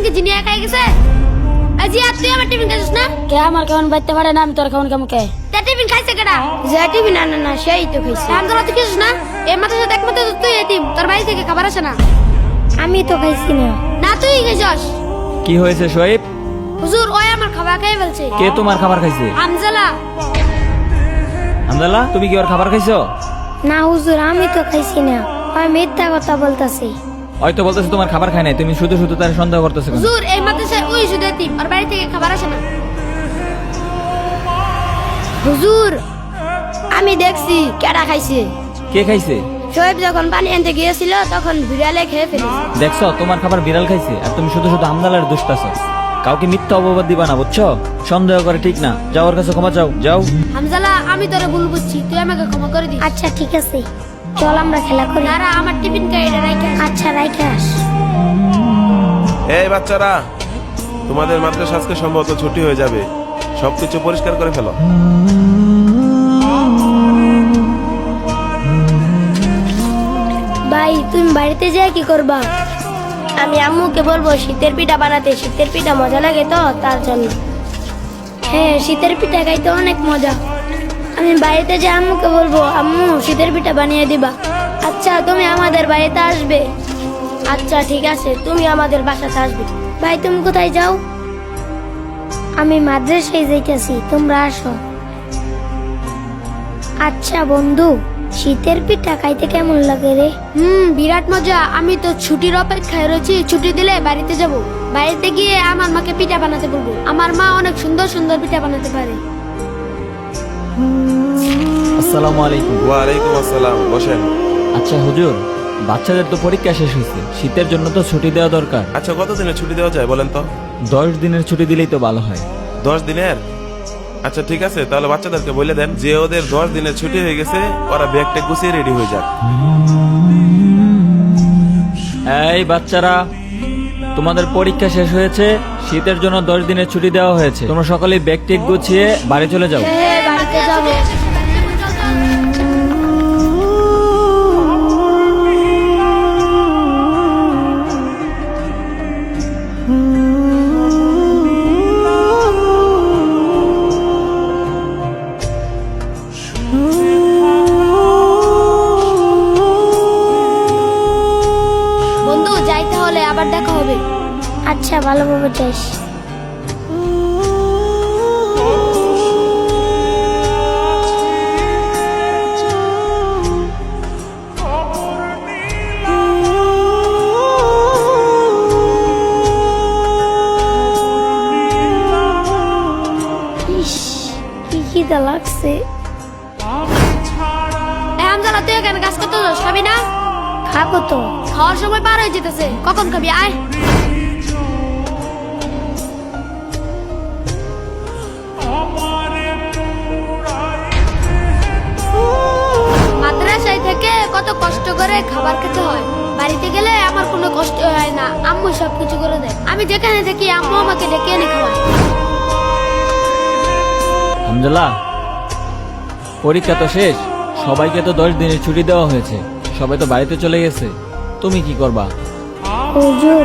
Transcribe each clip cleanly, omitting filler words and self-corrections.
Tiffin কি জিনিয়া খাই গেছে? আজি আর তুই আমার টিফিন খাইছিস না? কে আমার কেমন বাইতে পারে না, আমি তোর কেমন কেমন কে তা টিফিন খাইছে কেডা? যে টিভি না না না সেই তো খাইছি। হামজালা তুই খাইছিস না? এই মাথার সাথে এক মাথা তুই এতিম, তোর বাড়ি থেকে খাবার আসে না। আমি তো খাইছি না। না তুই খাইছস। কি হয়েছে শোয়েব? হুজুর ওই আমার খাবার খাই বলছে। কে তোমার খাবার খাইছে? হামজালা। হামদাল্লাহ, তুমি কি ওর খাবার খাইছো? না হুজুর, আমি তো খাইছি না, আমি মিথ্যা কথা বলতাছি। হয়তো বলতেছে তোমার খাবার খায় নাই, তুমি শুধু শুধু তার সন্দেহ করতেছো কেন? হুজুর এই মাদ্রাসায় ওই শুধু এতিম, ওর বাড়ি থেকে খাবার আসে না। হুজুর আমি দেখছি কেডা খাইছে। কে খাইছে? শোয়েব যখন পানি আনতে গিয়েছিল তখন বিড়ালে খেয়ে ফেলেছে। দেখছো তোমার খাবার বিড়াল খাইছে, আর তুমি শুধু শুধু হামদালার দুষ্টাছো। কাউকে মিথ্যা অপবাদ দিবা না, বুঝছো? সন্দেহ করে ঠিক না। যাও ওর কাছে ক্ষমা চাও, যাও। হামজালা আমি তোরে ভুল বুঝছি, তুই আমাকে ক্ষমা করে দিস। আচ্ছা ঠিক আছে, চল আমরা খেলা করি। নারা আমার টিফিন খাই এটা রাইখা। আচ্ছা রাইখে আস। এই বাচ্চারা, তোমাদের মাদ্রাসা আজকে সম্ভবত ছুটি হয়ে যাবে, সবকিছু পরিষ্কার করে ফেলো। ভাই তুমি বাড়িতে যেয়ে কি করবা? আমি আম্মুকে বলবো শীতের পিঠা বানাতে, শীতের পিঠা মজা লাগে তো তার জন্য। হ্যাঁ শীতের পিঠা খাইতে অনেক মজা। আমি বাড়িতে যে আম্মুকে বলবো আম্মু শীতের পিঠা বানিয়ে দিবা। আচ্ছা তুমি আমাদের বাড়িতে আসবে? আচ্ছা ঠিক আছে, তুমি আমাদের বাসাতে আসবে। ভাই তুমি কোথায় যাও? আমি মাদ্রাসায় যাইতেছি, তোমরা আসো। আচ্ছা বন্ধু, শীতের পিঠা খাইতে কেমন লাগে রে? বিরাট মজা। আমি তো ছুটির অপেক্ষায় রয়েছি, ছুটি দিলে বাড়িতে যাব। বাড়িতে গিয়ে আমার মাকে পিঠা বানাতে বলবো। আমার মা অনেক সুন্দর সুন্দর পিঠা বানাতে পারে। আসসালামু আলাইকুম। ওয়ালাইকুম আসসালাম, বসেন। আচ্ছা হুজুর, বাচ্চাদের তো পরীক্ষা শেষ হয়েছে, শীতের জন্য তো ছুটি দেওয়া দরকার। আচ্ছা কতদিনের ছুটি দেওয়া যায় বলেন তো? 10 দিনের ছুটি দিলেই তো ভালো হয়। 10 দিনের? আচ্ছা ঠিক আছে, তাহলে বাচ্চাদেরকে বলে দেন যে ওদের 10 দিনের ছুটি হয়ে গেছে, ওরা ব্যাগটা গুছিয়ে রেডি হয়ে যাক। এই বাচ্চারা, তোমাদের পরীক্ষা শেষ হয়েছে, শীতের জন্য 10 দিনের ছুটি দেওয়া হয়েছে। তোমরা সকলেই ব্যাগ টেক গুছিয়ে বাড়ি চলে যাও। হ্যাঁ বাড়িতে যাবো। বন্ধু যাইতে হলে আবার দেখা হবে। আচ্ছা ভালোভাবে যাইস। ইস, কি খিদা লাগছে। হামজালা তুই এখানে কাজ করতে যাস, খাবি না? খাবো তো। খাওয়ার সময় পার হয়ে যেতেছে, কখন খাবি? আয়। মাদ্রাসায় থেকে কত কষ্ট করে খাবার খেতে হয়, বাড়িতে গেলে আমার কোনো কষ্ট হয় না, আম্মু সবকিছু করে দেয়। আমি যেখানে থাকি আম্মু আমাকে ডেকে এনে খাওয়ায়। হামজালা, পরীক্ষা তো শেষ, সবাইকে তো 10 দিনের ছুটি দেওয়া হয়েছে, সবাই তো বাড়িতে চলে গেছে। তুমি কি করবা? হুজুর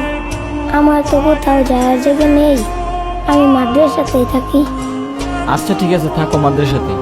আমার তো কোথাও যাওয়ার জায়গা নেই, আমি মাদ্রাসাতেই থাকি। আচ্ছা ঠিক আছে, থাকো মাদ্রাসাতে।